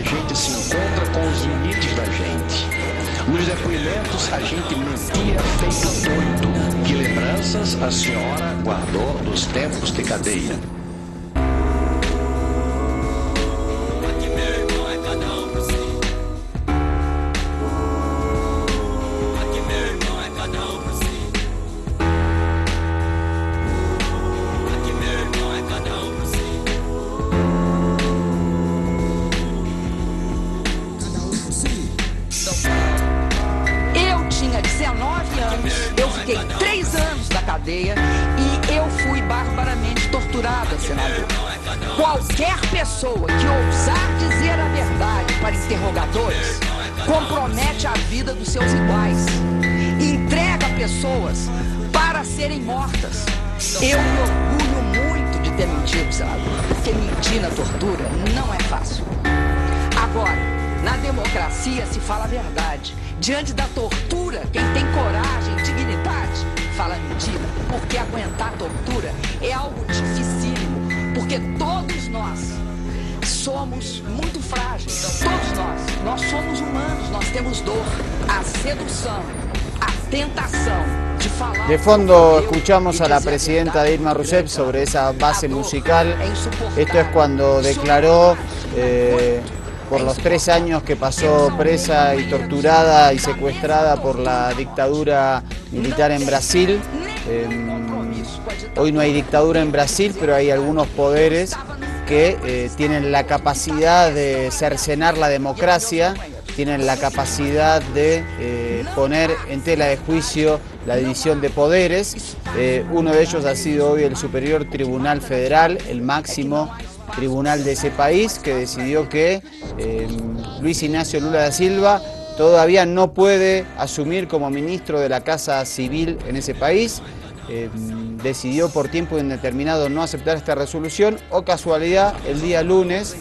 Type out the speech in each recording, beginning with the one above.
gente se encontra com os limites da gente. Nos depoimentos, a gente mentia feito doido. Que lembranças a senhora guardou dos tempos de cadeia? E eu fui barbaramente torturada, senador. Qualquer pessoa que ousar dizer a verdade para interrogadores compromete a vida dos seus iguais. Entrega pessoas para serem mortas. Eu me orgulho muito de ter mentido, senador, porque mentir na tortura não é fácil. Agora, na democracia se fala a verdade. Diante da tortura, quem tem coragem e dignidade fala mentira, porque aguentar a tortura é algo dificílimo, porque todos nós somos muito frágeis, todos nós somos humanos, nós temos dor, a sedução, a tentação de falar. De fondo escuchamos a la presidenta Dilma Rousseff sobre esa base musical. Esto es cuando declaró por los 3 años que pasó presa y torturada y secuestrada por la dictadura militar en Brasil. Hoy no hay dictadura en Brasil, pero hay algunos poderes que tienen la capacidad de cercenar la democracia, tienen la capacidad de poner en tela de juicio la división de poderes. Uno de ellos ha sido hoy el Superior Tribunal Federal, el máximo tribunal de ese país, que decidió que Luis Ignacio Lula da Silva todavía no puede asumir como ministro de la Casa Civil en ese país. Decidió por tiempo indeterminado no aceptar esta resolución. O casualidad, el día lunes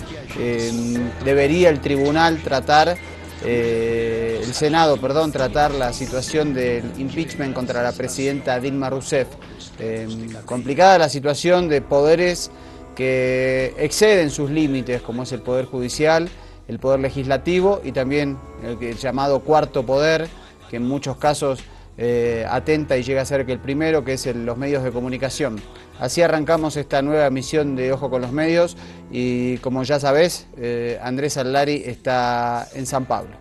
debería el tribunal tratar, el Senado, perdón, tratar la situación del impeachment contra la presidenta Dilma Rousseff. Complicada la situación de poderes que exceden sus límites, como es el Poder Judicial, el Poder Legislativo y también el llamado cuarto poder, que en muchos casos atenta y llega a ser que el primero, que es los medios de comunicación. Así arrancamos esta nueva emisión de Ojo con los Medios y, como ya sabés, Andrés Allari está en San Pablo.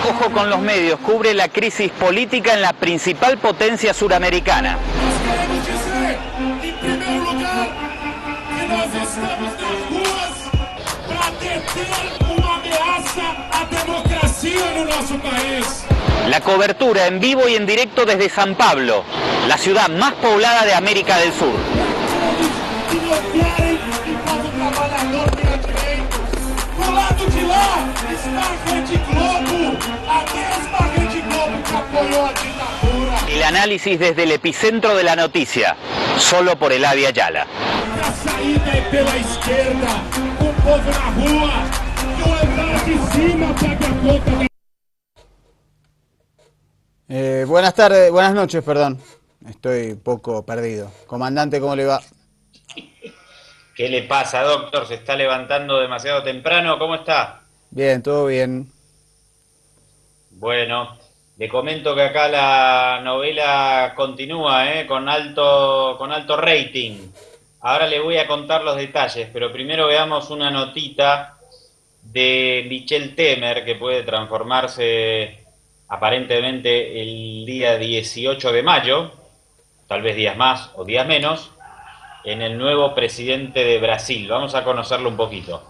Ojo con los Medios cubre la crisis política en la principal potencia suramericana. Queremos dizer, em primeiro lugar, que nós estamos nas ruas para deter uma ameaça à democracia no nosso país. La cobertura en vivo y en directo desde San Pablo, la ciudad más poblada de América del Sur. Que não querem que o povo trabalhador tenha direitos. Do lado de lá está a Rede Globo, a mesma Rede Globo que apoiou a ditadura. El análisis desde el epicentro de la noticia, solo por Eladia Ayala. A saída é pela esquerda, com o povo na rua, e o andar de cima pega a conta. Buenas tardes, buenas noches, perdón. Estoy poco perdido. Comandante, ¿cómo le va? ¿Qué le pasa, doctor? ¿Se está levantando demasiado temprano? ¿Cómo está? Bien, todo bien. Bueno, le comento que acá la novela continúa, con alto rating. Ahora le voy a contar los detalles, pero primero veamos una notita de Michel Temer, que puede transformarse aparentemente el día 18 de mayo, tal vez días más o días menos, en el nuevo presidente de Brasil. Vamos a conocerlo un poquito.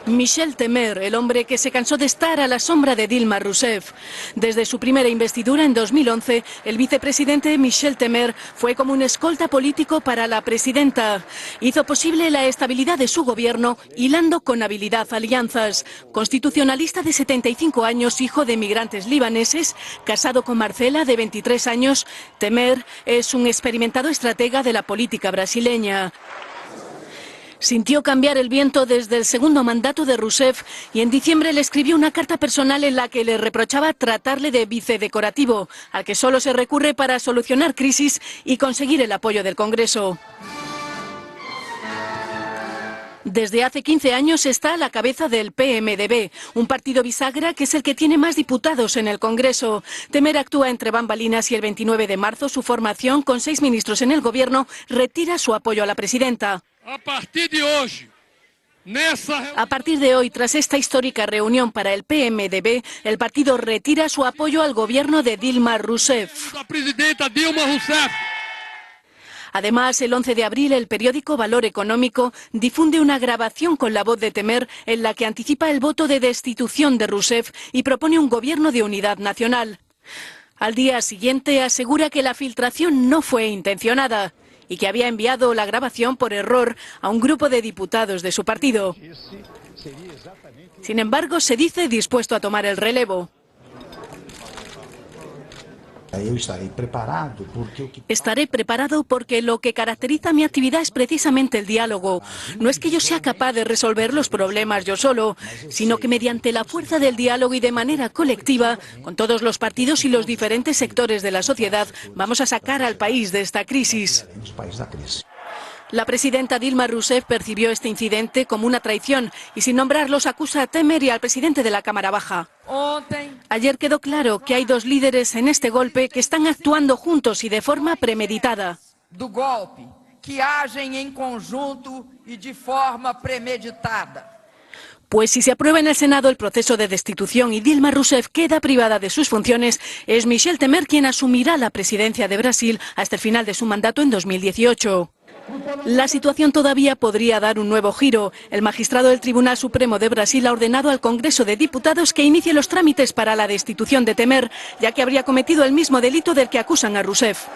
Michel Temer, el hombre que se cansó de estar a la sombra de Dilma Rousseff. Desde su primera investidura en 2011, el vicepresidente Michel Temer fue como un escolta político para la presidenta. Hizo posible la estabilidad de su gobierno, hilando con habilidad alianzas. Constitucionalista de 75 años, hijo de migrantes libaneses, casado con Marcela, de 23 años, Temer es un experimentado estratega de la política brasileña. Sintió cambiar el viento desde el segundo mandato de Rousseff y en diciembre le escribió una carta personal en la que le reprochaba tratarle de vicedecorativo, al que solo se recurre para solucionar crisis y conseguir el apoyo del Congreso. Desde hace 15 años está a la cabeza del PMDB, un partido bisagra que es el que tiene más diputados en el Congreso. Temer actúa entre bambalinas y el 29 de marzo su formación, con 6 ministros en el gobierno, retira su apoyo a la presidenta. A partir de hoy, tras esta histórica reunión para el PMDB, el partido retira su apoyo al gobierno de Dilma Rousseff. Además, el 11 de abril, el periódico Valor Económico difunde una grabación con la voz de Temer en la que anticipa el voto de destitución de Rousseff y propone un gobierno de unidad nacional. Al día siguiente asegura que la filtración no fue intencionada y que había enviado la grabación por error a un grupo de diputados de su partido. Sin embargo, se dice dispuesto a tomar el relevo. Estaré preparado porque lo que caracteriza mi actividad es precisamente el diálogo. No es que yo sea capaz de resolver los problemas yo solo, sino que mediante la fuerza del diálogo y de manera colectiva, con todos los partidos y los diferentes sectores de la sociedad, vamos a sacar al país de esta crisis. La presidenta Dilma Rousseff percibió este incidente como una traición y sin nombrarlos acusa a Temer y al presidente de la Cámara Baja. Ayer quedó claro que hay 2 líderes en este golpe que están actuando juntos y de forma premeditada. Do golpe, que agem en conjunto y de forma premeditada. Pues si se aprueba en el Senado el proceso de destitución y Dilma Rousseff queda privada de sus funciones, es Michel Temer quien asumirá la presidencia de Brasil hasta el final de su mandato en 2018. La situación todavía podría dar un nuevo giro. El magistrado del Tribunal Supremo de Brasil ha ordenado al Congreso de Diputados que inicie los trámites para la destitución de Temer, ya que habría cometido el mismo delito del que acusan a Rousseff.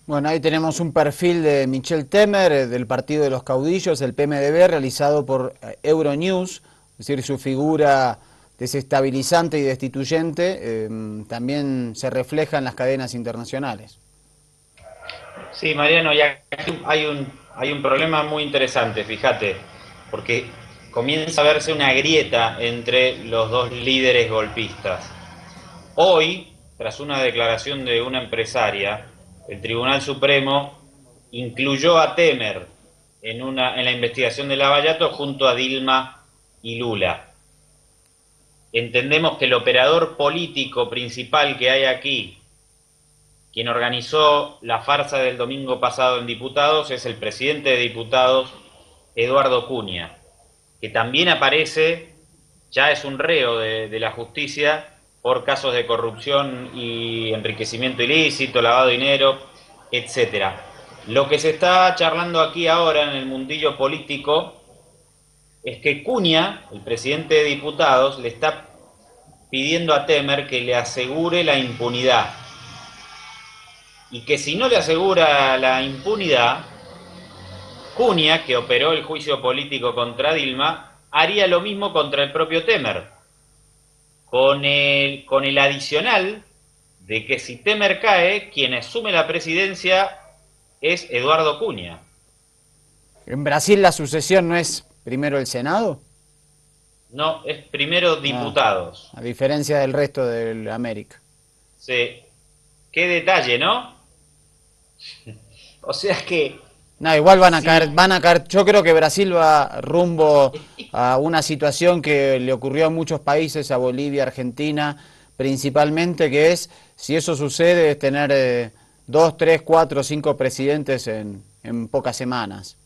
Bueno, ahí tenemos un perfil de Michel Temer, del Partido de los Caudillos, el PMDB, realizado por Euronews, es decir, su figura desestabilizante y destituyente también se refleja en las cadenas internacionales. Sí, Mariano, y aquí hay un problema muy interesante, fíjate, porque comienza a verse una grieta entre los 2 líderes golpistas. Hoy, tras una declaración de una empresaria, el Tribunal Supremo incluyó a Temer en la investigación de Lavallato junto a Dilma y Lula. Entendemos que el operador político principal que hay aquí, quien organizó la farsa del domingo pasado en Diputados, es el presidente de Diputados, Eduardo Cunha, que también aparece, ya es un reo de la justicia por casos de corrupción y enriquecimiento ilícito, lavado de dinero, etc. Lo que se está charlando aquí ahora en el mundillo político es que Cunha, el presidente de Diputados, le está pidiendo a Temer que le asegure la impunidad. Y que si no le asegura la impunidad, Cunha, que operó el juicio político contra Dilma, haría lo mismo contra el propio Temer, con el adicional de que si Temer cae, quien asume la presidencia es Eduardo Cunha. ¿En Brasil la sucesión no es primero el Senado? No, es primero diputados. A diferencia del resto de América. Sí. Qué detalle, ¿no? O sea que... No, igual van a caer. Yo creo que Brasil va rumbo a una situación que le ocurrió a muchos países, a Bolivia, Argentina, principalmente, que es, si eso sucede, es tener 2, 3, 4, 5 presidentes en pocas semanas.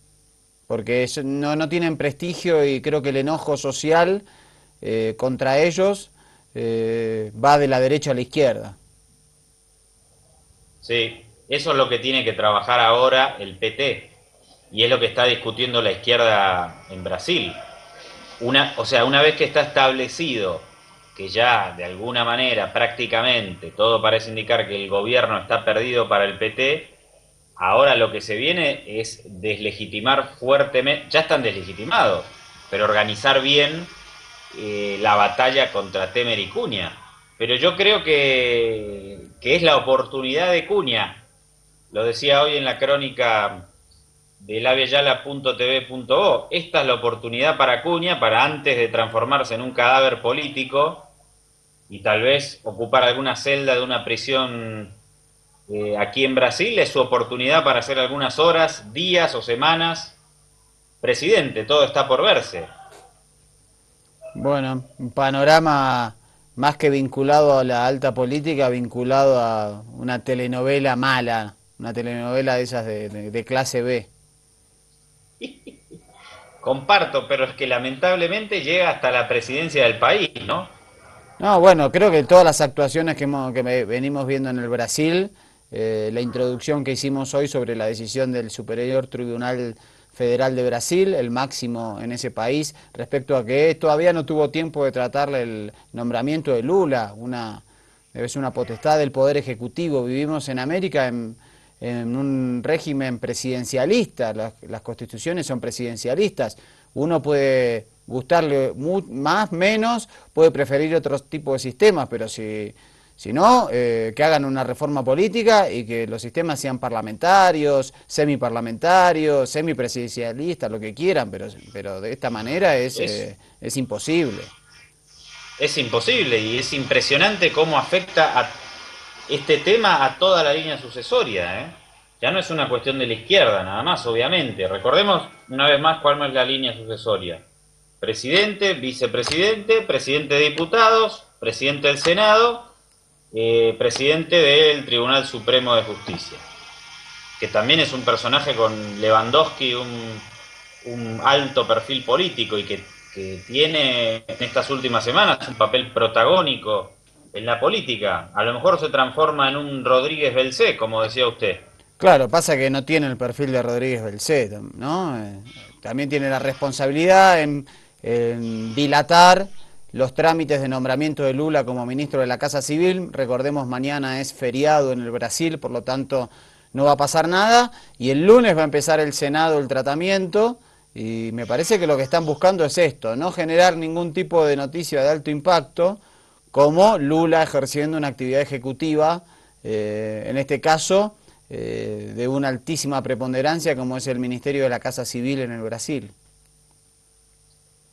Porque no tienen prestigio y creo que el enojo social contra ellos va de la derecha a la izquierda. Sí. Eso es lo que tiene que trabajar ahora el PT, y es lo que está discutiendo la izquierda en Brasil. Una vez que está establecido que ya de alguna manera prácticamente todo parece indicar que el gobierno está perdido para el PT, ahora lo que se viene es deslegitimar fuertemente, ya están deslegitimados, pero organizar bien la batalla contra Temer y Cunha. Pero yo creo que es la oportunidad de Cunha. Lo decía hoy en la crónica de laviayala.tv.o. Esta es la oportunidad para Acuña, para antes de transformarse en un cadáver político y tal vez ocupar alguna celda de una prisión aquí en Brasil, es su oportunidad para hacer algunas horas, días o semanas presidente. Todo está por verse. Bueno, un panorama más que vinculado a la alta política, vinculado a una telenovela mala, una telenovela de esas de clase B. Comparto, pero es que lamentablemente llega hasta la presidencia del país, ¿no? No, bueno, creo que todas las actuaciones venimos viendo en el Brasil, la introducción que hicimos hoy sobre la decisión del Superior Tribunal Federal de Brasil, el máximo en ese país, respecto a que todavía no tuvo tiempo de tratarle el nombramiento de Lula, debe ser una potestad del Poder Ejecutivo. Vivimos en América en un régimen presidencialista, las constituciones son presidencialistas, uno puede gustarle más, menos, puede preferir otro tipo de sistemas, pero si no, que hagan una reforma política y que los sistemas sean parlamentarios, semiparlamentarios, semipresidencialistas, lo que quieran, pero de esta manera es imposible. Es imposible y es impresionante cómo afecta a este tema a toda la línea sucesoria, ¿eh? Ya no es una cuestión de la izquierda nada más, obviamente. Recordemos una vez más cuál es la línea sucesoria. Presidente, vicepresidente, presidente de diputados, presidente del Senado, presidente del Tribunal Supremo de Justicia, que también es un personaje con Lewandowski, un alto perfil político y que tiene en estas últimas semanas un papel protagónico en la política. A lo mejor se transforma en un Rodríguez Belcé, como decía usted. Claro, pasa que no tiene el perfil de Rodríguez Belcé, ¿no? También tiene la responsabilidad en dilatar los trámites de nombramiento de Lula como ministro de la Casa Civil. Recordemos, mañana es feriado en el Brasil, por lo tanto no va a pasar nada. Y el lunes va a empezar el Senado el tratamiento. Y me parece que lo que están buscando es esto, no generar ningún tipo de noticia de alto impacto, como Lula ejerciendo una actividad ejecutiva, en este caso, de una altísima preponderancia como es el Ministerio de la Casa Civil en el Brasil.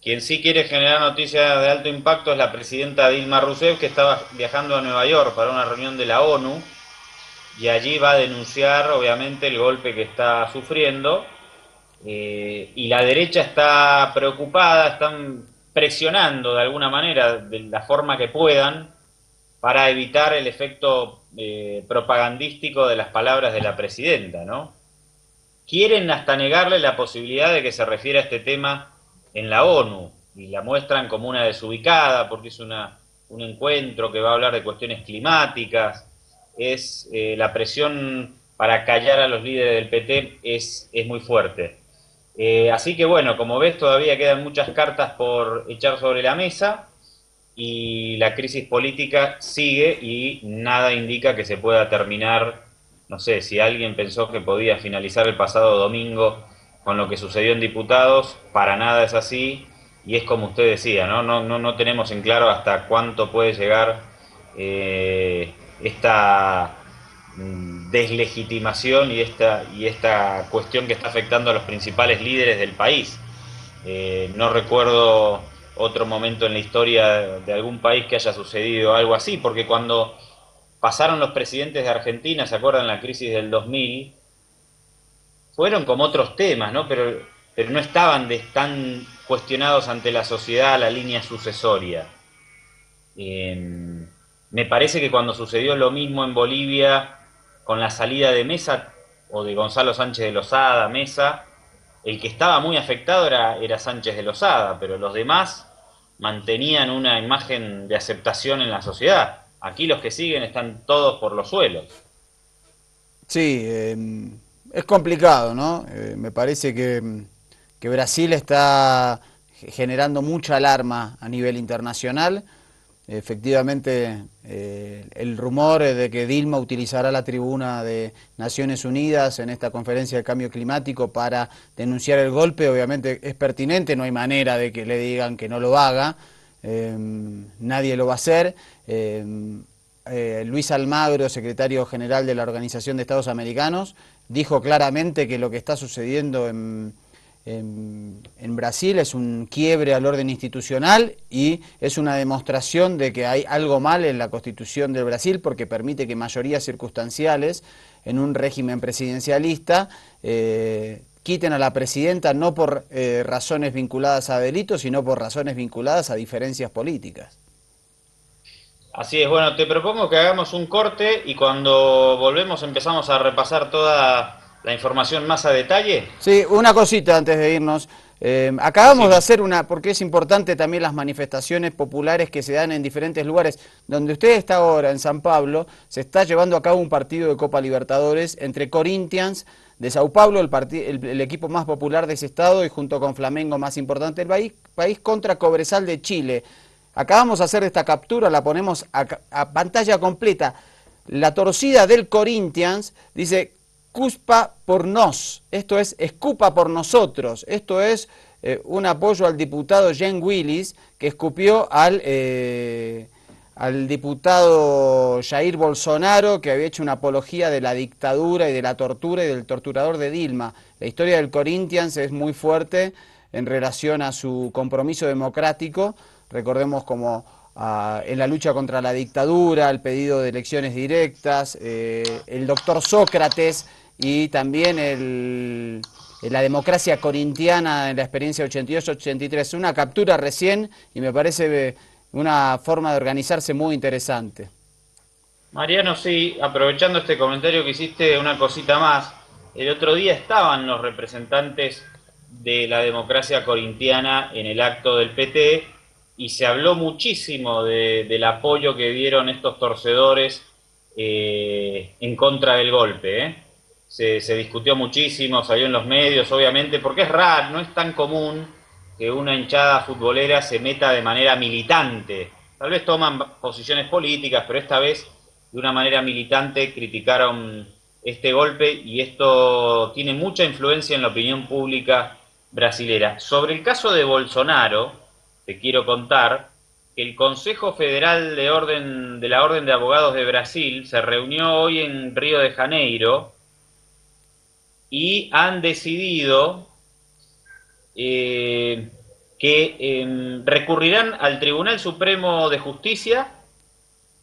Quien sí quiere generar noticias de alto impacto es la presidenta Dilma Rousseff, que estaba viajando a Nueva York para una reunión de la ONU, y allí va a denunciar obviamente el golpe que está sufriendo, y la derecha está preocupada, están presionando de alguna manera, de la forma que puedan, para evitar el efecto propagandístico de las palabras de la presidenta, ¿no? Quieren hasta negarle la posibilidad de que se refiera a este tema en la ONU, y la muestran como una desubicada, porque es un encuentro que va a hablar de cuestiones climáticas. Es la presión para callar a los líderes del PT es muy fuerte. Así que bueno, como ves, todavía quedan muchas cartas por echar sobre la mesa, y la crisis política sigue y nada indica que se pueda terminar. No sé, si alguien pensó que podía finalizar el pasado domingo con lo que sucedió en diputados, para nada es así, y es como usted decía, no tenemos en claro hasta cuánto puede llegar esta deslegitimación y esta cuestión que está afectando a los principales líderes del país. No recuerdo otro momento en la historia de algún país que haya sucedido algo así, porque cuando pasaron los presidentes de Argentina, ¿se acuerdan la crisis del 2000? Fueron como otros temas, ¿no? Pero no estaban tan cuestionados ante la sociedad la línea sucesoria. Me parece que cuando sucedió lo mismo en Bolivia con la salida de Mesa, o de Gonzalo Sánchez de Lozada, Mesa, el que estaba muy afectado era Sánchez de Lozada, pero los demás mantenían una imagen de aceptación en la sociedad. Aquí los que siguen están todos por los suelos. Sí, es complicado, ¿no? Me parece que Brasil está generando mucha alarma a nivel internacional. Efectivamente, el rumor de que Dilma utilizará la tribuna de Naciones Unidas en esta conferencia de cambio climático para denunciar el golpe, obviamente es pertinente, no hay manera de que le digan que no lo haga, nadie lo va a hacer. Luis Almagro, secretario general de la Organización de Estados Americanos, dijo claramente que lo que está sucediendo en Brasil es un quiebre al orden institucional y es una demostración de que hay algo mal en la Constitución del Brasil porque permite que mayorías circunstanciales en un régimen presidencialista quiten a la presidenta no por razones vinculadas a delitos, sino por razones vinculadas a diferencias políticas. Así es, bueno, te propongo que hagamos un corte y cuando volvemos empezamos a repasar toda la información más a detalle. Sí, una cosita antes de irnos. Acabamos de hacer porque es importante también las manifestaciones populares que se dan en diferentes lugares. Donde usted está ahora, en San Pablo, se está llevando a cabo un partido de Copa Libertadores entre Corinthians de Sao Paulo, el equipo más popular de ese estado, y junto con Flamengo más importante del país contra Cobresal de Chile. Acabamos de hacer esta captura, la ponemos a pantalla completa. La torcida del Corinthians dice "Cuspa por nos", esto es "escupa por nosotros", esto es un apoyo al diputado Jean Willis, que escupió al diputado Jair Bolsonaro, que había hecho una apología de la dictadura y de la tortura y del torturador de Dilma. La historia del Corinthians es muy fuerte en relación a su compromiso democrático. Recordemos como en la lucha contra la dictadura, el pedido de elecciones directas, el doctor Sócrates y también la democracia corintiana en la experiencia 88-83. Una captura recién y me parece una forma de organizarse muy interesante. Mariano, sí, aprovechando este comentario que hiciste, una cosita más. El otro día estaban los representantes de la democracia corintiana en el acto del PT y se habló muchísimo del apoyo que dieron estos torcedores en contra del golpe. Se discutió muchísimo, salió en los medios, obviamente, porque es raro, no es tan común que una hinchada futbolera se meta de manera militante. Tal vez toman posiciones políticas, pero esta vez de una manera militante criticaron este golpe y esto tiene mucha influencia en la opinión pública brasilera. Sobre el caso de Bolsonaro, te quiero contar que el Consejo Federal de la Orden de Abogados de Brasil se reunió hoy en Río de Janeiro y han decidido que recurrirán al Tribunal Supremo de Justicia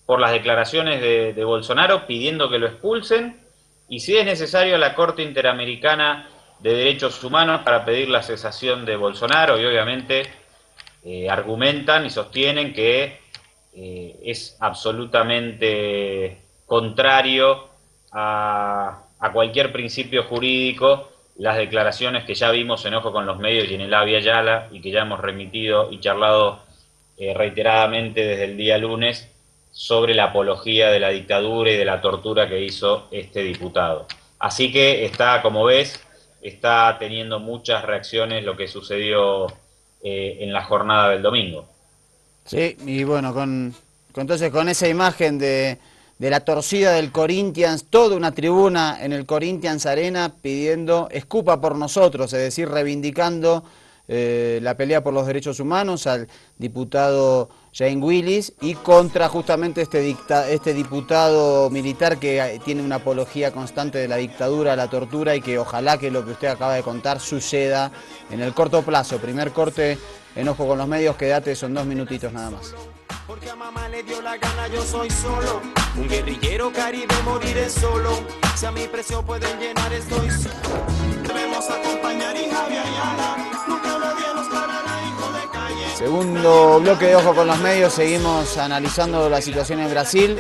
por las declaraciones de Bolsonaro pidiendo que lo expulsen y si es necesario a la Corte Interamericana de Derechos Humanos para pedir la cesación de Bolsonaro y obviamente argumentan y sostienen que es absolutamente contrario a cualquier principio jurídico las declaraciones que ya vimos en Ojo con los Medios y en el Avia Yala y que ya hemos remitido y charlado reiteradamente desde el día lunes sobre la apología de la dictadura y de la tortura que hizo este diputado. Así que está, como ves, está teniendo muchas reacciones lo que sucedió en la jornada del domingo. Sí, y bueno, entonces con esa imagen de la torcida del Corinthians, toda una tribuna en el Corinthians Arena pidiendo "escupa por nosotros", es decir, reivindicando la pelea por los derechos humanos al diputado Jane Willis y contra justamente este diputado militar que tiene una apología constante de la dictadura, la tortura y que ojalá que lo que usted acaba de contar suceda en el corto plazo. Primer corte en Ojo con los Medios, quédate, son 2 minutitos nada más. Porque a mamá le dio la gana, yo soy solo, un guerrillero caribe, moriré solo, si a mi precio pueden llenar estoy solo. Debemos acompañar y Javier Ayala, nunca nadie nos parará, hijo de calle. Segundo bloque de Ojo con los Medios, seguimos analizando la situación en Brasil.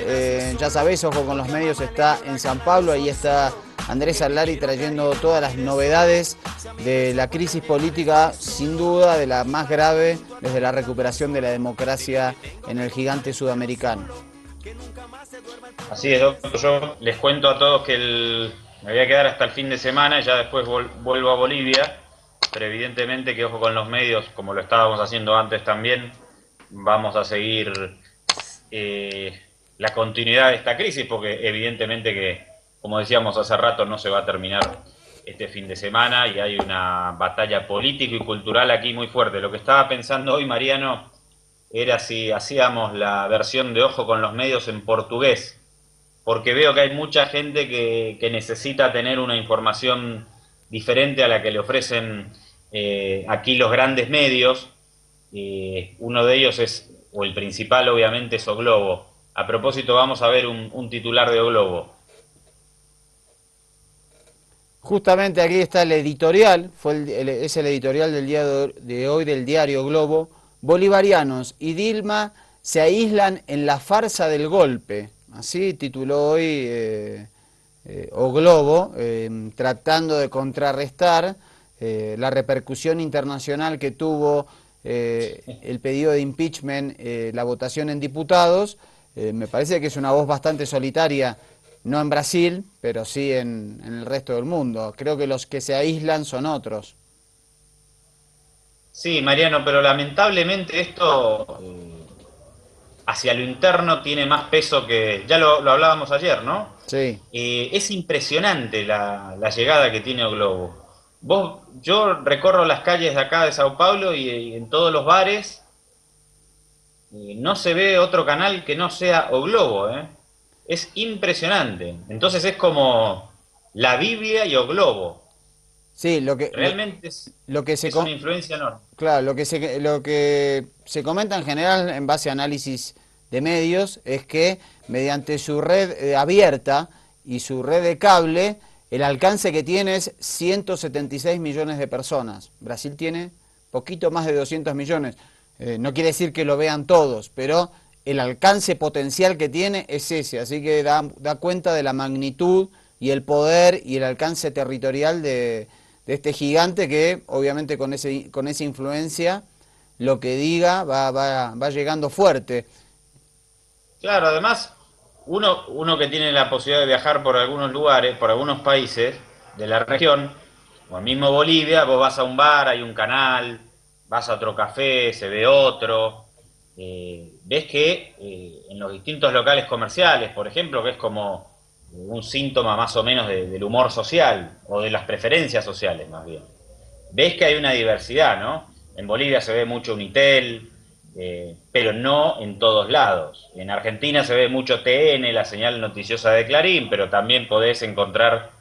Ya sabéis, Ojo con los Medios está en San Pablo, ahí está Andrés Alari trayendo todas las novedades de la crisis política, sin duda de la más grave desde la recuperación de la democracia en el gigante sudamericano. Así es, doctor. Yo les cuento a todos que me voy a quedar hasta el fin de semana y ya después vuelvo a Bolivia, pero evidentemente que Ojo con los Medios, como lo estábamos haciendo antes también, vamos a seguir la continuidad de esta crisis, porque evidentemente que, como decíamos hace rato, no se va a terminar este fin de semana y hay una batalla política y cultural aquí muy fuerte. Lo que estaba pensando hoy, Mariano, era si hacíamos la versión de Ojo con los Medios en portugués, porque veo que hay mucha gente que necesita tener una información diferente a la que le ofrecen aquí los grandes medios. Uno de ellos es, o el principal obviamente, es O Globo. A propósito, vamos a ver un titular de O Globo. Justamente aquí está el editorial, es el editorial del día de hoy del diario Globo. Bolivarianos y Dilma se aíslan en la farsa del golpe. Así tituló hoy O Globo, tratando de contrarrestar la repercusión internacional que tuvo el pedido de impeachment, la votación en diputados. Me parece que es una voz bastante solitaria, no en Brasil, pero sí en el resto del mundo. Creo que los que se aíslan son otros. Sí, Mariano, pero lamentablemente esto hacia lo interno tiene más peso que... Ya lo hablábamos ayer, ¿no? Sí. Es impresionante la llegada que tiene O Globo. Yo recorro las calles de acá de Sao Paulo y en todos los bares no se ve otro canal que no sea O Globo, ¿eh? Es impresionante. Entonces es como la Biblia y O Globo. Sí, realmente es una influencia enorme. Claro, lo que se comenta en general en base a análisis de medios es que mediante su red abierta y su red de cable, el alcance que tiene es 176 millones de personas. Brasil tiene poquito más de 200 millones. No quiere decir que lo vean todos, pero el alcance potencial que tiene es ese. Así que da cuenta de la magnitud y el poder y el alcance territorial de este gigante que, obviamente, con esa influencia, lo que diga va llegando fuerte. Claro, además, uno que tiene la posibilidad de viajar por algunos lugares, por algunos países de la región, o mismo Bolivia, vos vas a un bar, hay un canal, vas a otro café, se ve otro, ves que en los distintos locales comerciales, por ejemplo, que es como un síntoma más o menos del humor social, o de las preferencias sociales más bien, ves que hay una diversidad, ¿no? En Bolivia se ve mucho Unitel, pero no en todos lados. En Argentina se ve mucho TN, la señal noticiosa de Clarín, pero también podés encontrar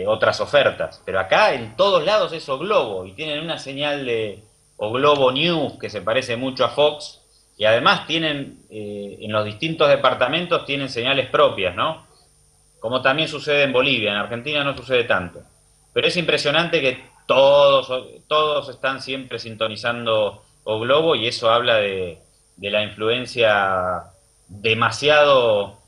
otras ofertas. Pero acá en todos lados es O Globo, y tienen una señal de O Globo News que se parece mucho a Fox, y además tienen, en los distintos departamentos tienen señales propias, ¿no? Como también sucede en Bolivia. En Argentina no sucede tanto. Pero es impresionante que todos están siempre sintonizando O Globo, y eso habla de la influencia demasiado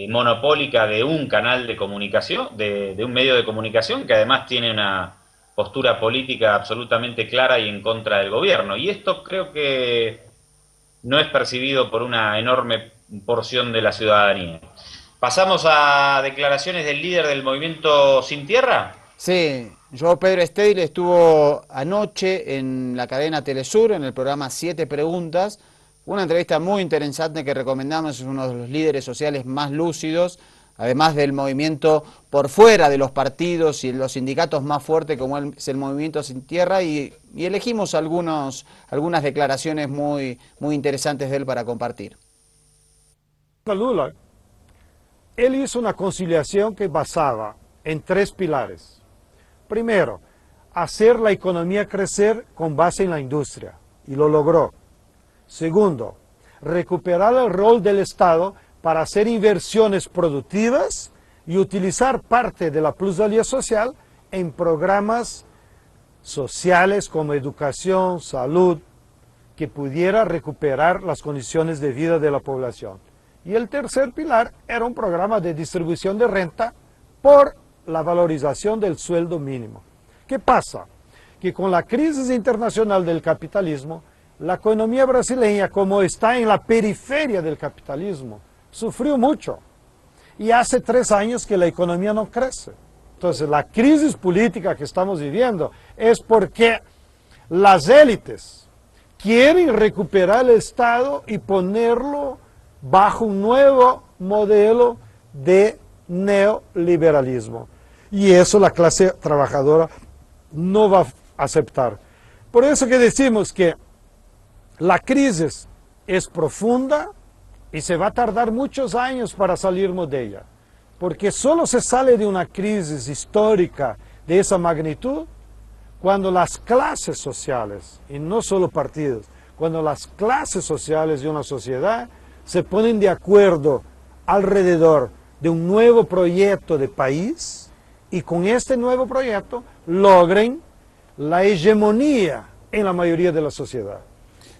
monopólica de un canal de comunicación, de un medio de comunicación que además tiene una postura política absolutamente clara y en contra del gobierno. Y esto creo que no es percibido por una enorme porción de la ciudadanía. ¿Pasamos a declaraciones del líder del movimiento Sin Tierra? Sí, João Pedro Steyr estuvo anoche en la cadena Telesur, en el programa 7 Preguntas. Una entrevista muy interesante que recomendamos, es uno de los líderes sociales más lúcidos, además del movimiento por fuera de los partidos y los sindicatos más fuertes como es el movimiento Sin Tierra, y elegimos algunas declaraciones muy interesantes de él para compartir. Lula, él hizo una conciliación que basaba en 3 pilares. Primero, hacer la economía crecer con base en la industria, y lo logró. Segundo, recuperar el rol del Estado para hacer inversiones productivas y utilizar parte de la plusvalía social en programas sociales como educación, salud, que pudiera recuperar las condiciones de vida de la población. Y el tercer pilar era un programa de distribución de renta por la valorización del sueldo mínimo. ¿Qué pasa? Que con la crisis internacional del capitalismo, la economía brasileña, como está en la periferia del capitalismo, sufrió mucho. Y hace 3 años que la economía no crece. Entonces, la crisis política que estamos viviendo es porque las élites quieren recuperar el Estado y ponerlo bajo un nuevo modelo de neoliberalismo. Y eso la clase trabajadora no va a aceptar. Por eso que decimos que la crisis es profunda y se va a tardar muchos años para salirnos de ella, porque solo se sale de una crisis histórica de esa magnitud cuando las clases sociales, y no solo partidos, cuando las clases sociales de una sociedad se ponen de acuerdo alrededor de un nuevo proyecto de país y con este nuevo proyecto logren la hegemonía en la mayoría de la sociedad.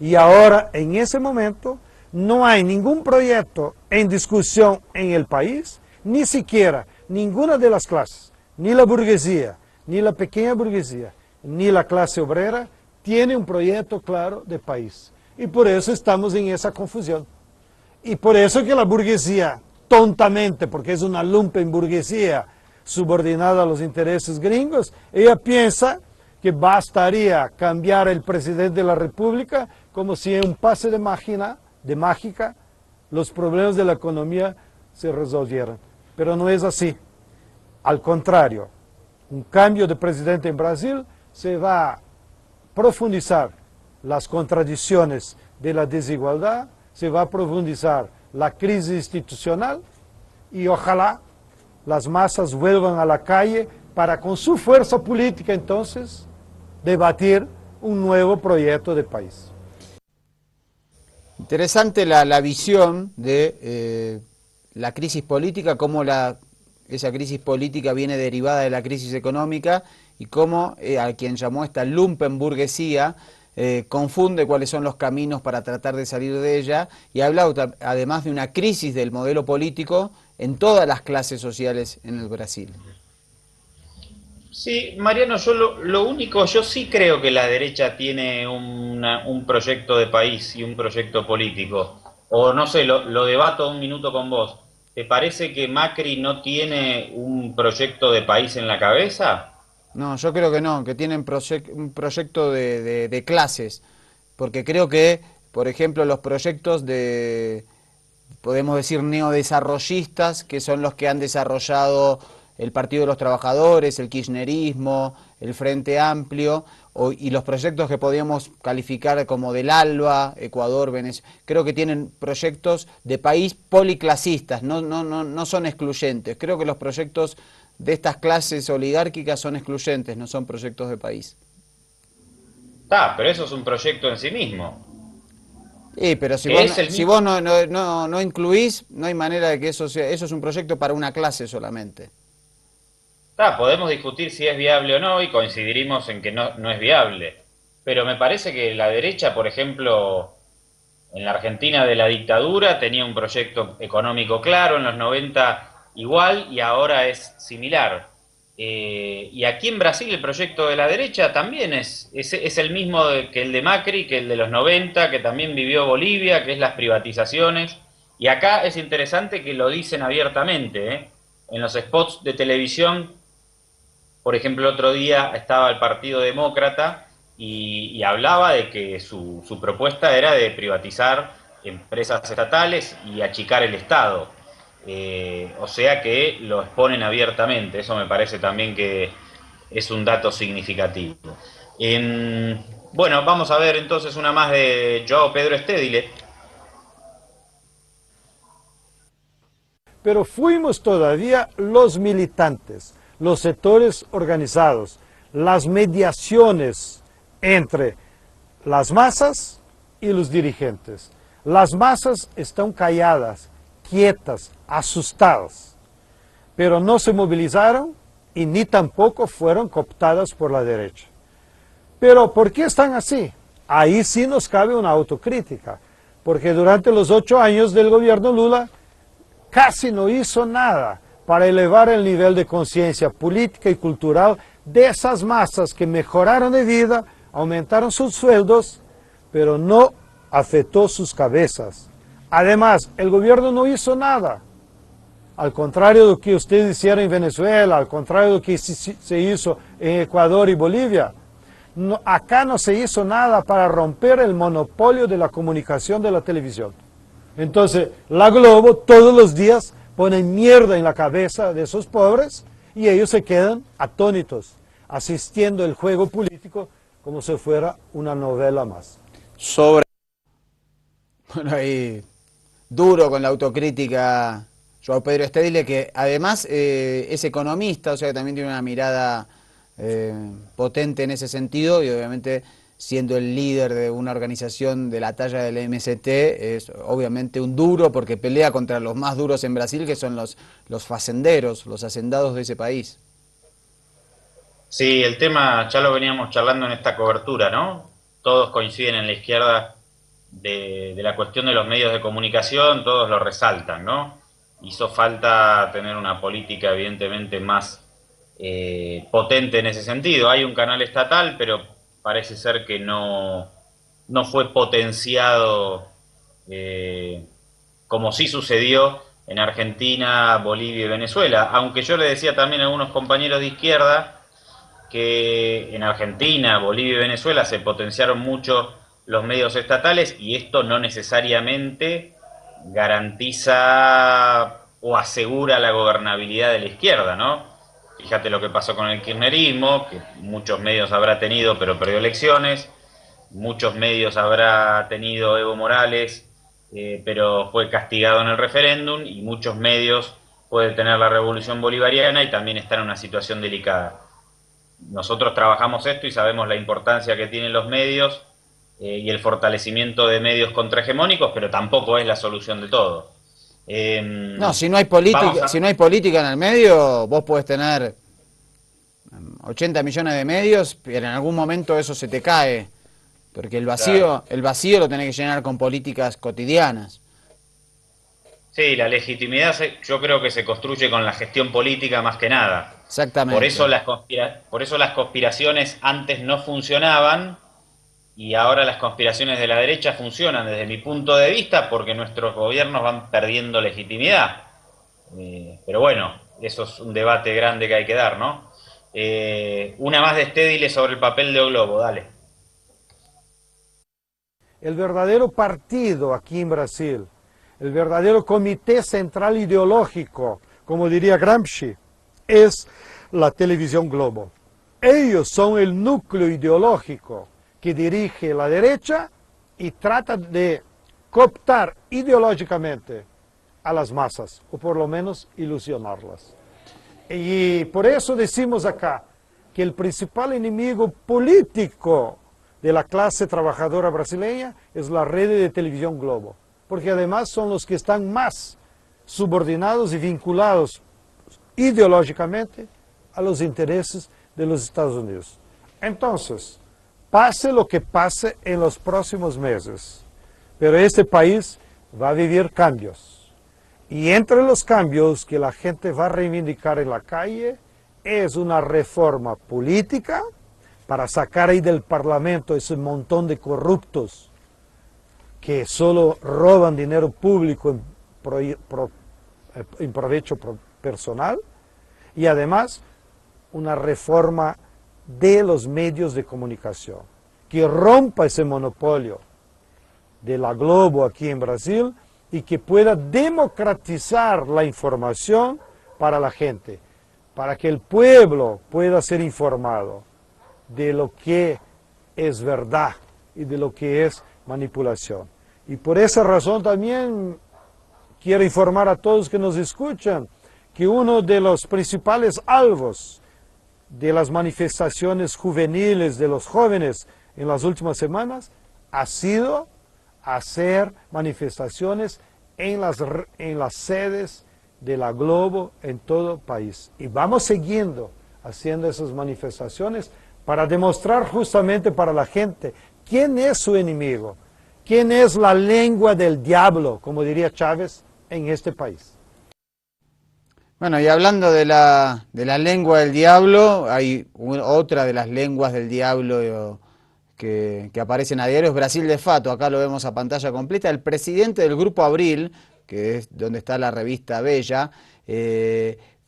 Y ahora, en ese momento, no hay ningún proyecto en discusión en el país, ni siquiera ninguna de las clases, ni la burguesía, ni la pequeña burguesía, ni la clase obrera, tiene un proyecto claro de país. Y por eso estamos en esa confusión. Y por eso que la burguesía, tontamente, porque es una lumpenburguesía subordinada a los intereses gringos, ella piensa que bastaría cambiar el presidente de la República como si en un pase de mágica los problemas de la economía se resolvieran. Pero no es así. Al contrario, un cambio de presidente en Brasil se va a profundizar las contradicciones de la desigualdad, se va a profundizar la crisis institucional y ojalá las masas vuelvan a la calle para con su fuerza política entonces debatir un nuevo proyecto de país. Interesante la visión de la crisis política, cómo esa crisis política viene derivada de la crisis económica y cómo a quien llamó esta lumpenburguesía confunde cuáles son los caminos para tratar de salir de ella y habla además de una crisis del modelo político en todas las clases sociales en el Brasil. Sí, Mariano, yo sí creo que la derecha tiene un proyecto de país y un proyecto político. O no sé, lo debato un minuto con vos. ¿Te parece que Macri no tiene un proyecto de país en la cabeza? No, yo creo que no, que tienen un proyecto de clases, porque creo que, por ejemplo, los proyectos podemos decir, neodesarrollistas, que son los que han desarrollado el Partido de los Trabajadores, el kirchnerismo, el Frente Amplio, y los proyectos que podríamos calificar como del ALBA, Ecuador, Venezuela, creo que tienen proyectos de país policlasistas, no son excluyentes. Creo que los proyectos de estas clases oligárquicas son excluyentes, no son proyectos de país. Pero eso es un proyecto en sí mismo. Sí, pero si vos no incluís, no hay manera de que eso es un proyecto para una clase solamente. Podemos discutir si es viable o no y coincidiremos en que no es viable. Pero me parece que la derecha, por ejemplo, en la Argentina de la dictadura tenía un proyecto económico claro, en los 90 igual y ahora es similar. Y aquí en Brasil el proyecto de la derecha también es el mismo que el de Macri, que el de los 90, que también vivió Bolivia, que es las privatizaciones. Y acá es interesante que lo dicen abiertamente, ¿eh? En los spots de televisión, por ejemplo, el otro día estaba el Partido Demócrata y hablaba de que su propuesta era de privatizar empresas estatales y achicar el Estado. O sea que lo exponen abiertamente, eso me parece también que es un dato significativo. Bueno, vamos a ver entonces una más de João Pedro Stedile. Pero fuimos todavía los militantes, los sectores organizados, las mediaciones entre las masas y los dirigentes. Las masas están calladas, quietas, asustadas, pero no se movilizaron y ni tampoco fueron cooptadas por la derecha. Pero ¿por qué están así? Ahí sí nos cabe una autocrítica, porque durante los 8 años del gobierno Lula casi no hizo nada para elevar el nivel de conciencia política y cultural de esas masas que mejoraron de vida, aumentaron sus sueldos, pero no afectó sus cabezas. Además, el gobierno no hizo nada. Al contrario de lo que ustedes hicieron en Venezuela, al contrario de lo que se hizo en Ecuador y Bolivia, acá no se hizo nada para romper el monopolio de la comunicación de la televisión. Entonces, la Globo todos los días pone mierda en la cabeza de esos pobres y ellos se quedan atónitos, asistiendo al juego político como si fuera una novela más. Bueno, ahí duro con la autocrítica Joao Pedro Stedile, que además es economista, o sea que también tiene una mirada potente en ese sentido, y obviamente siendo el líder de una organización de la talla del MST, es obviamente un duro porque pelea contra los más duros en Brasil, que son los facenderos, los hacendados de ese país. Sí, el tema ya lo veníamos charlando en esta cobertura, ¿no? Todos coinciden en la izquierda de la cuestión de los medios de comunicación, todos lo resaltan, ¿no? Hizo falta tener una política evidentemente más potente en ese sentido. Hay un canal estatal, pero parece ser que no fue potenciado como sí sucedió en Argentina, Bolivia y Venezuela. Aunque yo le decía también a algunos compañeros de izquierda que en Argentina, Bolivia y Venezuela se potenciaron mucho los medios estatales y esto no necesariamente garantiza o asegura la gobernabilidad de la izquierda, ¿no? Fíjate lo que pasó con el kirchnerismo, que muchos medios habrá tenido pero perdió elecciones, muchos medios habrá tenido Evo Morales, pero fue castigado en el referéndum, y muchos medios puede tener la revolución bolivariana y también está en una situación delicada. Nosotros trabajamos esto y sabemos la importancia que tienen los medios y el fortalecimiento de medios contrahegemónicos, pero tampoco es la solución de todo. No, si no hay política en el medio, vos podés tener 80 millones de medios, pero en algún momento eso se te cae, porque el vacío lo tenés que llenar con políticas cotidianas. Sí, la legitimidad yo creo que se construye con la gestión política más que nada. Exactamente. Por eso las conspiraciones antes no funcionaban y ahora las conspiraciones de la derecha funcionan desde mi punto de vista porque nuestros gobiernos van perdiendo legitimidad. Pero bueno, eso es un debate grande que hay que dar, ¿no? Una más de Stedile sobre el papel de O Globo, dale. El verdadero partido aquí en Brasil, el verdadero comité central ideológico, como diría Gramsci, es la televisión Globo. Ellos son el núcleo ideológico que dirige la derecha y trata de cooptar ideológicamente a las masas, o por lo menos ilusionarlas. Y por eso decimos acá que el principal enemigo político de la clase trabajadora brasileña es la red de televisión Globo, porque además son los que están más subordinados y vinculados ideológicamente a los intereses de los Estados Unidos. Entonces, pase lo que pase en los próximos meses, pero este país va a vivir cambios. Y entre los cambios que la gente va a reivindicar en la calle es una reforma política para sacar ahí del Parlamento ese montón de corruptos que solo roban dinero público en provecho personal, y además una reforma de los medios de comunicación, que rompa ese monopolio de la Globo aquí en Brasil y que pueda democratizar la información para la gente, para que el pueblo pueda ser informado de lo que es verdad y de lo que es manipulación. Y por esa razón también quiero informar a todos que nos escuchan que uno de los principales alvos de las manifestaciones juveniles de los jóvenes en las últimas semanas ha sido hacer manifestaciones en las sedes de la Globo en todo el país. Y vamos siguiendo haciendo esas manifestaciones para demostrar justamente para la gente quién es su enemigo, quién es la lengua del diablo, como diría Chávez, en este país. Bueno, y hablando de la lengua del diablo, hay otra de las lenguas del diablo que aparecen a diario, es Brasil de Fato. Acá lo vemos a pantalla completa. El presidente del Grupo Abril, que es donde está la revista Bella,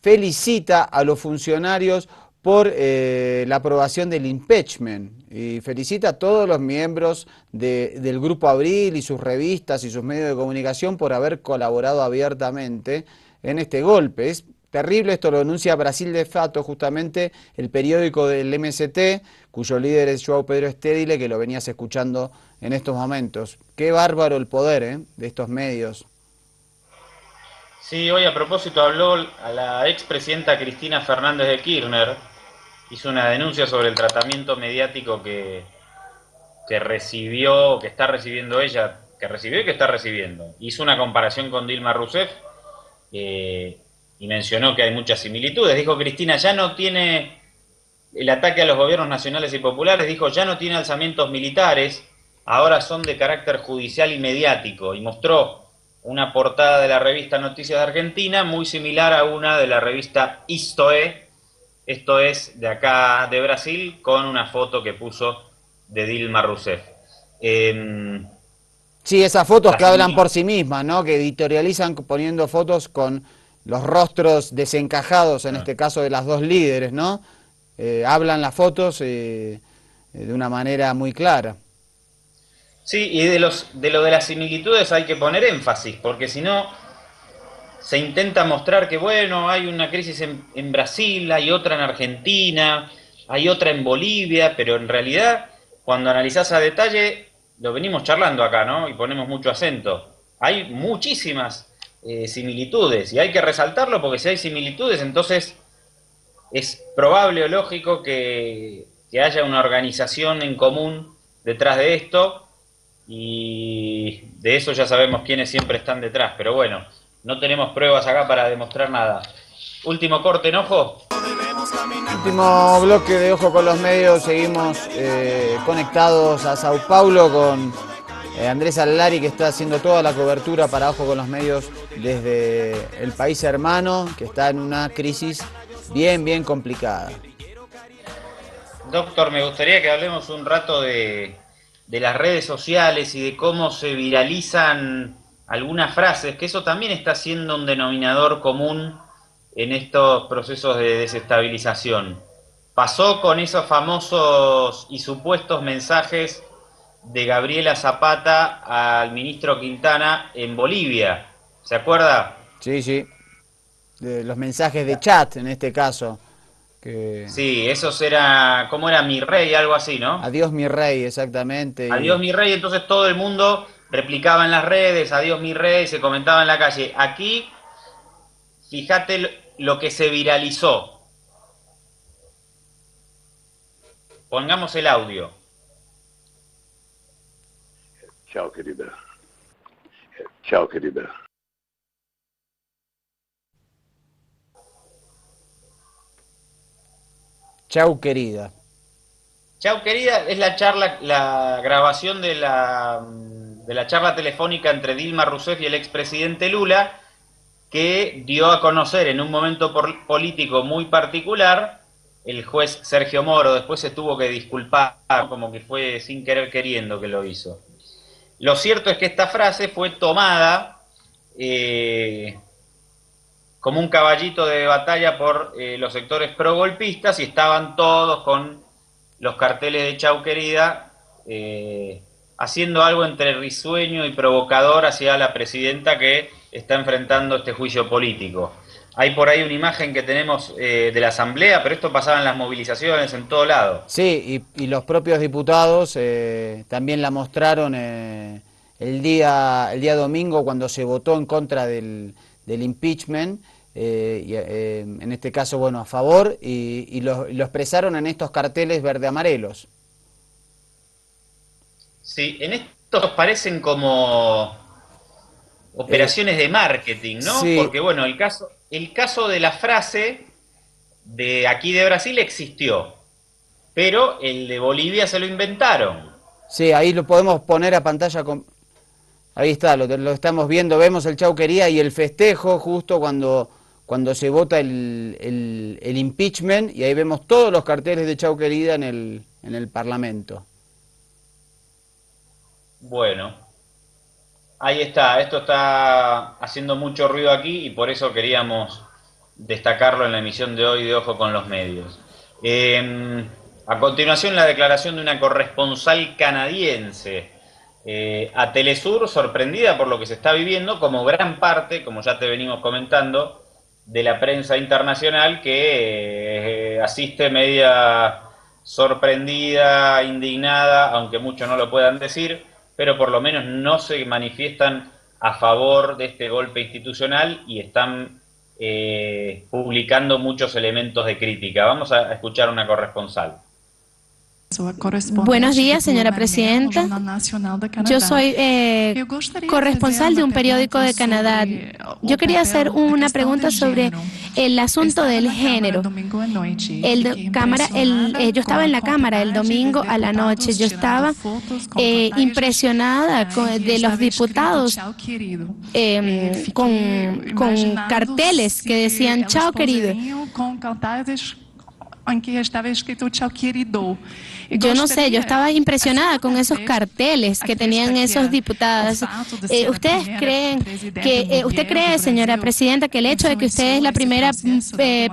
felicita a los funcionarios por la aprobación del impeachment, y felicita a todos los miembros del Grupo Abril y sus revistas y sus medios de comunicación por haber colaborado abiertamente en este golpe. Es terrible, esto lo denuncia Brasil de Fato, justamente el periódico del MST, cuyo líder es João Pedro Stedile, que lo venías escuchando en estos momentos. Qué bárbaro el poder de estos medios. Sí, hoy a propósito habló a la expresidenta Cristina Fernández de Kirchner, hizo una denuncia sobre el tratamiento mediático que recibió, que está recibiendo ella, que recibió y que está recibiendo. Hizo una comparación con Dilma Rousseff y mencionó que hay muchas similitudes. Dijo Cristina, ya no tiene el ataque a los gobiernos nacionales y populares, dijo, ya no tiene alzamientos militares, ahora son de carácter judicial y mediático, y mostró una portada de la revista Noticias de Argentina muy similar a una de la revista Istoé, esto es de acá de Brasil, con una foto que puso de Dilma Rousseff. Sí, esas fotos que hablan por sí mismas, ¿no? Que editorializan poniendo fotos con los rostros desencajados, en este caso de las dos líderes, ¿no? Hablan las fotos de una manera muy clara. Sí, y de lo de las similitudes hay que poner énfasis, porque si no se intenta mostrar que, bueno, hay una crisis en Brasil, hay otra en Argentina, hay otra en Bolivia, pero en realidad, cuando analizás a detalle, lo venimos charlando acá, ¿no? Y ponemos mucho acento. Hay muchísimas similitudes, y hay que resaltarlo porque si hay similitudes, entonces es probable o lógico que haya una organización en común detrás de esto, y de eso ya sabemos quiénes siempre están detrás, pero bueno, no tenemos pruebas acá para demostrar nada. Último corte, ¿enojo? Último bloque de Ojo con los Medios, seguimos conectados a Sao Paulo con Andrés Allari, que está haciendo toda la cobertura para Ojo con los Medios desde el país hermano, que está en una crisis bien complicada. Doctor, me gustaría que hablemos un rato de las redes sociales y de cómo se viralizan algunas frases, que eso también está siendo un denominador común en estos procesos de desestabilización. Pasó con esos famosos y supuestos mensajes de Gabriela Zapata al ministro Quintana en Bolivia. ¿Se acuerda? Sí. De los mensajes de chat, en este caso. Sí, esos era, ¿cómo era? Mi rey, algo así, ¿no? Adiós mi rey, exactamente. Adiós mi rey, entonces todo el mundo replicaba en las redes, adiós mi rey, se comentaba en la calle. Aquí, fíjate lo que se viralizó. Pongamos el audio. Chao, querida. Chao, querida. Chau, querida. Chau, querida, es la charla, la grabación de la charla telefónica entre Dilma Rousseff y el expresidente Lula, que dio a conocer en un momento político muy particular el juez Sergio Moro. Después se tuvo que disculpar, como que fue sin querer queriendo que lo hizo. Lo cierto es que esta frase fue tomada como un caballito de batalla por los sectores progolpistas, y estaban todos con los carteles de Chau querida, haciendo algo entre risueño y provocador hacia la presidenta que está enfrentando este juicio político. Hay por ahí una imagen que tenemos de la asamblea, pero esto pasaba en las movilizaciones en todo lado. Sí, y los propios diputados también la mostraron el día domingo, cuando se votó en contra del impeachment, en este caso, bueno, a favor, y lo expresaron en estos carteles verde-amarelos. Sí, en estos parecen como operaciones de marketing, ¿no? Sí. Porque, bueno, el caso de la frase de aquí de Brasil existió, pero el de Bolivia se lo inventaron. Sí, ahí lo podemos poner a pantalla con... Ahí está, lo estamos viendo, vemos el Chau querida y el festejo justo cuando se vota el impeachment, y ahí vemos todos los carteles de Chau querida en el Parlamento. Bueno, ahí está, esto está haciendo mucho ruido aquí y por eso queríamos destacarlo en la emisión de hoy de Ojo con los Medios. A continuación, la declaración de una corresponsal canadiense a Telesur, sorprendida por lo que se está viviendo, como gran parte, como ya te venimos comentando, de la prensa internacional que asiste media sorprendida, indignada, aunque muchos no lo puedan decir, pero por lo menos no se manifiestan a favor de este golpe institucional y están publicando muchos elementos de crítica. Vamos a escuchar una corresponsal. Buenos días, señora presidenta. Yo soy corresponsal de un periódico de Canadá. Yo quería hacer una pregunta sobre el asunto del género. Yo estaba en la Cámara el domingo a la noche. Yo estaba impresionada de los diputados con carteles que decían "Chao, querido". Yo no sé, yo estaba impresionada con esos carteles que tenían esos diputados. ¿Usted cree, señora presidenta, que el hecho de que usted es la primera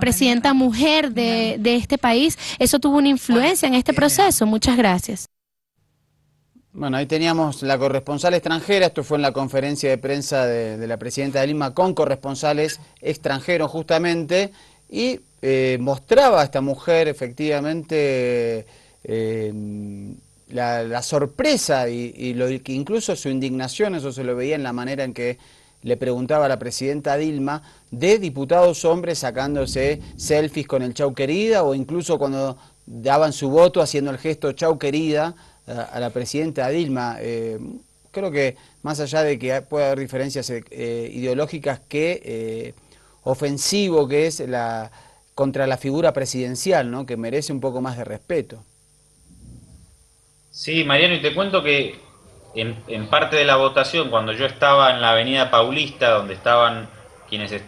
presidenta mujer de este país, eso tuvo una influencia en este proceso? Muchas gracias. Bueno, ahí teníamos la corresponsal extranjera. Esto fue en la conferencia de prensa de la presidenta Dilma con corresponsales extranjeros justamente, y mostraba a esta mujer efectivamente la sorpresa y lo que incluso su indignación, eso se lo veía en la manera en que le preguntaba a la presidenta Dilma, de diputados hombres sacándose selfies con el "chau querida", o incluso cuando daban su voto haciendo el gesto "chau querida" a la presidenta Dilma. Creo que más allá de que puede haber diferencias ideológicas, que ofensivo que es contra la figura presidencial, ¿no?, que merece un poco más de respeto. Sí, Mariano, y te cuento que en parte de la votación, cuando yo estaba en la Avenida Paulista, donde estaban quienes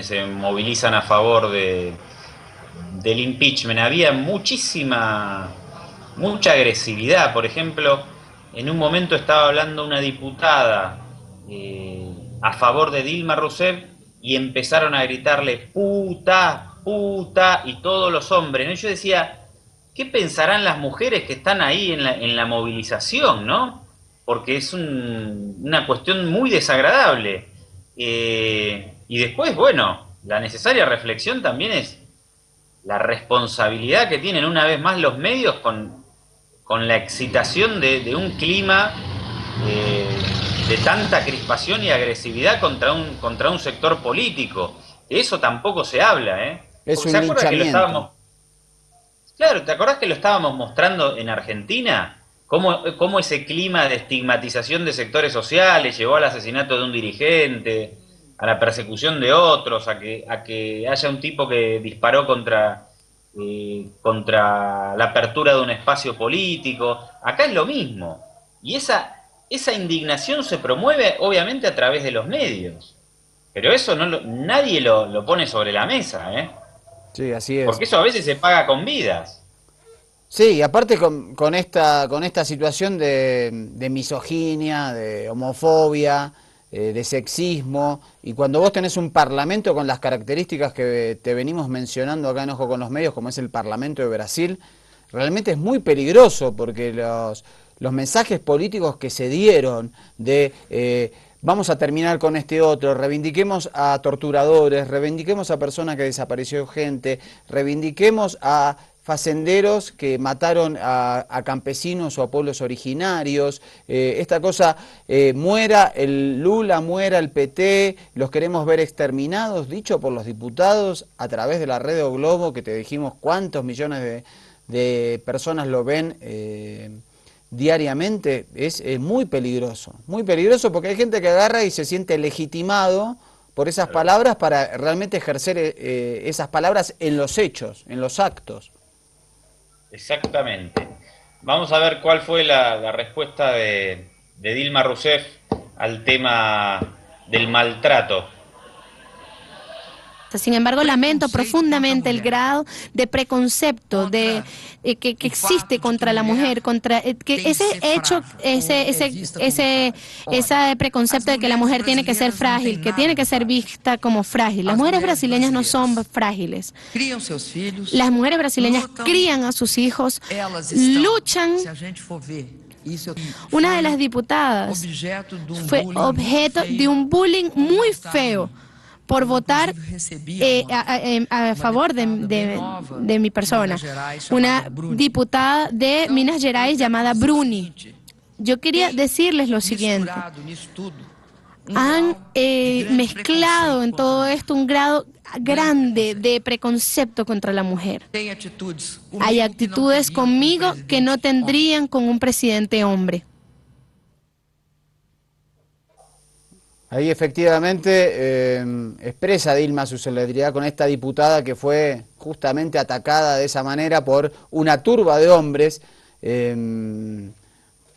se movilizan a favor del impeachment, había mucha agresividad. Por ejemplo, en un momento estaba hablando una diputada a favor de Dilma Rousseff y empezaron a gritarle "puta, puta", y todos los hombres, ¿no? Y yo decía, ¿qué pensarán las mujeres que están ahí en la movilización, no? Porque es una cuestión muy desagradable. Y después, bueno, la necesaria reflexión también es la responsabilidad que tienen una vez más los medios con la excitación de un clima de tanta crispación y agresividad contra un sector político. De eso tampoco se habla, ¿eh? Es un linchamiento. Claro, ¿te acordás que lo estábamos mostrando en Argentina? Cómo ese clima de estigmatización de sectores sociales llevó al asesinato de un dirigente, a la persecución de otros, a que haya un tipo que disparó contra la apertura de un espacio político. Acá es lo mismo. Y esa indignación se promueve obviamente a través de los medios. Pero eso nadie lo pone sobre la mesa, ¿eh? Sí, así es. Porque eso a veces se paga con vidas. Sí, y aparte con esta situación de misoginia, de homofobia, de sexismo, y cuando vos tenés un parlamento con las características que te venimos mencionando acá en Ojo con los Medios, como es el Parlamento de Brasil, realmente es muy peligroso, porque los mensajes políticos que se dieron de vamos a terminar con este otro, reivindiquemos a torturadores, reivindiquemos a personas que desapareció gente, reivindiquemos a facenderos que mataron a campesinos o a pueblos originarios, esta cosa, muera el Lula, muera el PT, los queremos ver exterminados, dicho por los diputados a través de la red O Globo, que te dijimos cuántos millones de personas lo ven diariamente. Es muy peligroso porque hay gente que agarra y se siente legitimado por esas palabras para realmente ejercer esas palabras en los hechos, en los actos. Exactamente. Vamos a ver cuál fue la respuesta de Dilma Rousseff al tema del maltrato. Sin embargo, lamento profundamente el grado de preconcepto que existe contra la mujer, ese preconcepto de que la mujer tiene que ser frágil, que tiene que ser vista como frágil. Las mujeres brasileñas no son frágiles. Las mujeres brasileñas crían a sus hijos, luchan. Una de las diputadas fue objeto de un bullying muy feo por votar a favor de mi persona, una diputada de Minas Gerais llamada Bruni. Yo quería decirles lo siguiente. Han mezclado en todo esto un grado grande de preconcepto contra la mujer. Hay actitudes conmigo que no tendrían con un presidente hombre. Ahí efectivamente expresa Dilma su solidaridad con esta diputada que fue justamente atacada de esa manera por una turba de hombres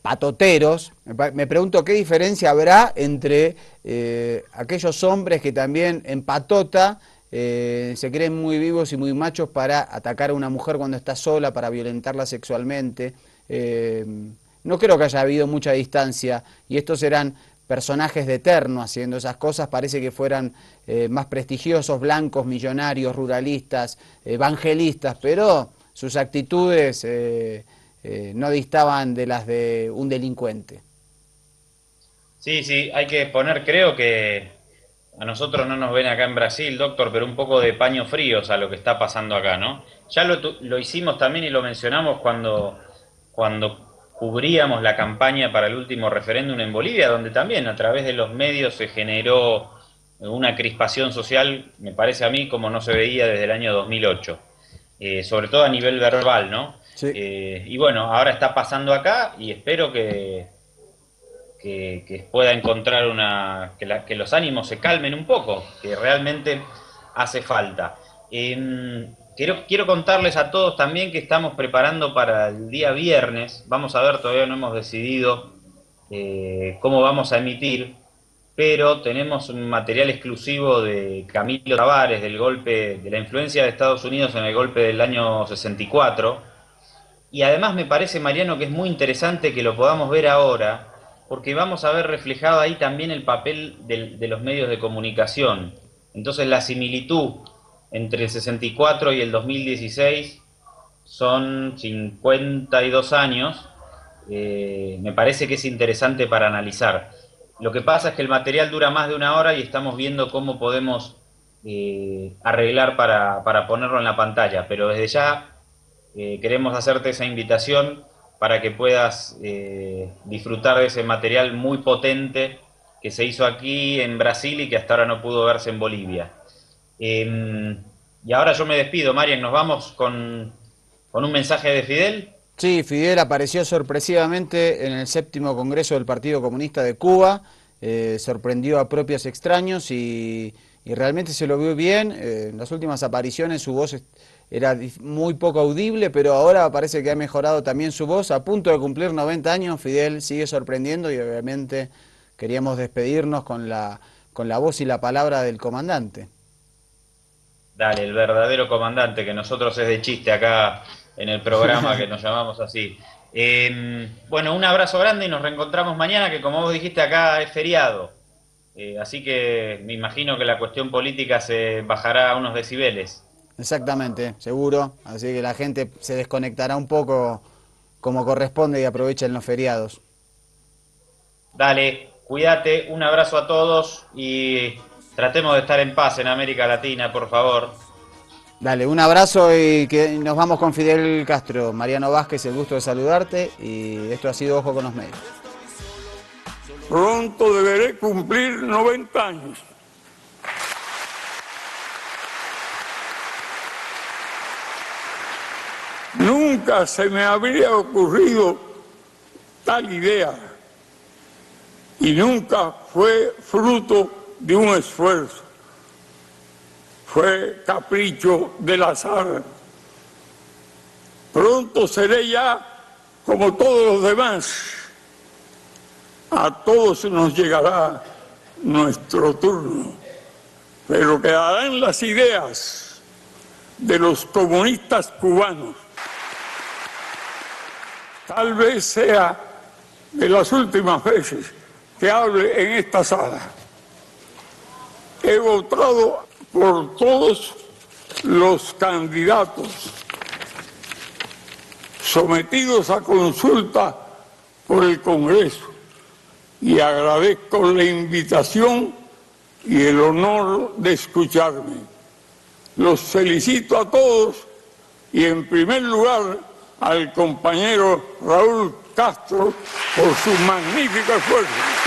patoteros. Me pregunto qué diferencia habrá entre aquellos hombres que también en patota se creen muy vivos y muy machos para atacar a una mujer cuando está sola, para violentarla sexualmente. No creo que haya habido mucha distancia, y estos eran personajes de eterno haciendo esas cosas. Parece que fueran más prestigiosos, blancos, millonarios, ruralistas, evangelistas, pero sus actitudes no distaban de las de un delincuente. Sí, sí, hay que poner, creo que a nosotros no nos ven acá en Brasil, doctor, pero un poco de paños fríos a lo que está pasando acá, ¿no? Ya lo hicimos también y lo mencionamos cuando cubríamos la campaña para el último referéndum en Bolivia, donde también a través de los medios se generó una crispación social, me parece a mí, como no se veía desde el año 2008, sobre todo a nivel verbal, ¿no? Sí. Y bueno, ahora está pasando acá y espero que pueda encontrar que los ánimos se calmen un poco, que realmente hace falta. Quiero contarles a todos también que estamos preparando para el día viernes. Vamos a ver, todavía no hemos decidido cómo vamos a emitir, pero tenemos un material exclusivo de Camilo Tavares, del golpe, de la influencia de Estados Unidos en el golpe del año 64. Y además me parece, Mariano, que es muy interesante que lo podamos ver ahora, porque vamos a ver reflejado ahí también el papel de los medios de comunicación. Entonces la similitud entre el 64 y el 2016 son 52 años, me parece que es interesante para analizar. Lo que pasa es que el material dura más de una hora y estamos viendo cómo podemos arreglar para ponerlo en la pantalla, pero desde ya queremos hacerte esa invitación para que puedas disfrutar de ese material muy potente que se hizo aquí en Brasil y que hasta ahora no pudo verse en Bolivia. Y ahora yo me despido, Marian, ¿nos vamos con un mensaje de Fidel? Sí, Fidel apareció sorpresivamente en el 7º Congreso del Partido Comunista de Cuba, sorprendió a propios extraños y realmente se lo vio bien. En las últimas apariciones su voz era muy poco audible, pero ahora parece que ha mejorado también su voz. A punto de cumplir 90 años, Fidel sigue sorprendiendo y obviamente queríamos despedirnos con la voz y la palabra del comandante. Dale, el verdadero comandante, que nosotros es de chiste acá en el programa que nos llamamos así. Bueno, un abrazo grande y nos reencontramos mañana, que como vos dijiste acá es feriado. Así que me imagino que la cuestión política se bajará a unos decibeles. Exactamente, seguro. Así que la gente se desconectará un poco como corresponde y aprovechen los feriados. Dale, cuídate, un abrazo a todos y tratemos de estar en paz en América Latina, por favor. Dale, un abrazo y que nos vamos con Fidel Castro. Mariano Vázquez, el gusto de saludarte y esto ha sido Ojo con los Medios. Pronto deberé cumplir 90 años. Nunca se me habría ocurrido tal idea y nunca fue fruto de un esfuerzo. Fue capricho del azar. Pronto seré ya como todos los demás. A todos nos llegará nuestro turno, pero quedarán las ideas de los comunistas cubanos. Tal vez sea de las últimas veces que hable en esta sala. He votado por todos los candidatos sometidos a consulta por el Congreso y agradezco la invitación y el honor de escucharme. Los felicito a todos y en primer lugar al compañero Raúl Castro por su magnífico esfuerzo.